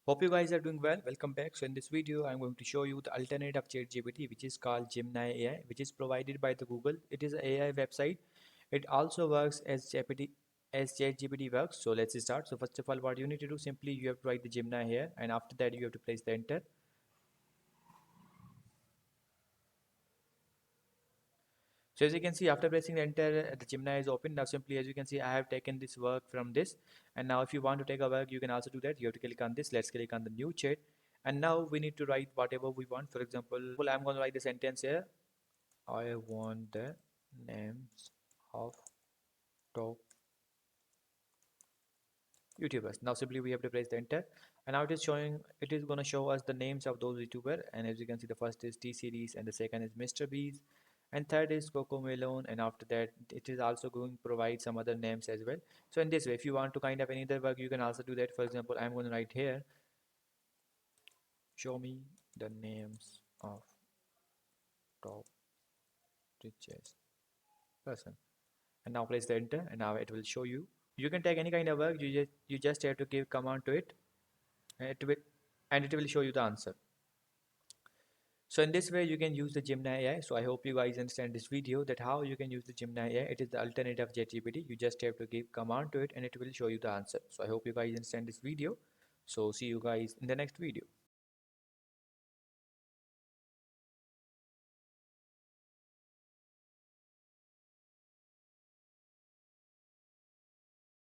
Hope you guys are doing well. Welcome back. So in this video, I'm going to show you the alternate of ChatGPT, which is called Gemini AI, which is provided by the Google. It is an AI website. It also works as GPT, as ChatGPT works. So let's start. So first of all, what you need to do, simply you have to write the Gemini here, and after that you have to place the enter. So as you can see, after pressing the enter, the Gemini is open. Now simply, as you can see, I have taken this work from this. And now if you want to take a work, you can also do that. You have to click on this. Let's click on the new chat. And now we need to write whatever we want. For example, I'm going to write the sentence here. I want the names of top YouTubers. Now simply we have to press the enter. And now it is going to show us the names of those YouTubers. And as you can see, the first is T series and the second is Mr. Beast and third is Coco Melon, and after that it is also going to provide some other names as well. So in this way, if you want to kind of any other work, you can also do that. For example, I'm going to write here, show me the names of top richest person, and now press the enter, and now it will show you. You can take any kind of work. You just have to give command to it, and it will show you the answer. So in this way, you can use the Gemini AI. So I hope you guys understand this video, that how you can use the Gemini AI. It is the alternative ChatGPT. You just have to give command to it and it will show you the answer. So I hope you guys understand this video. So see you guys in the next video.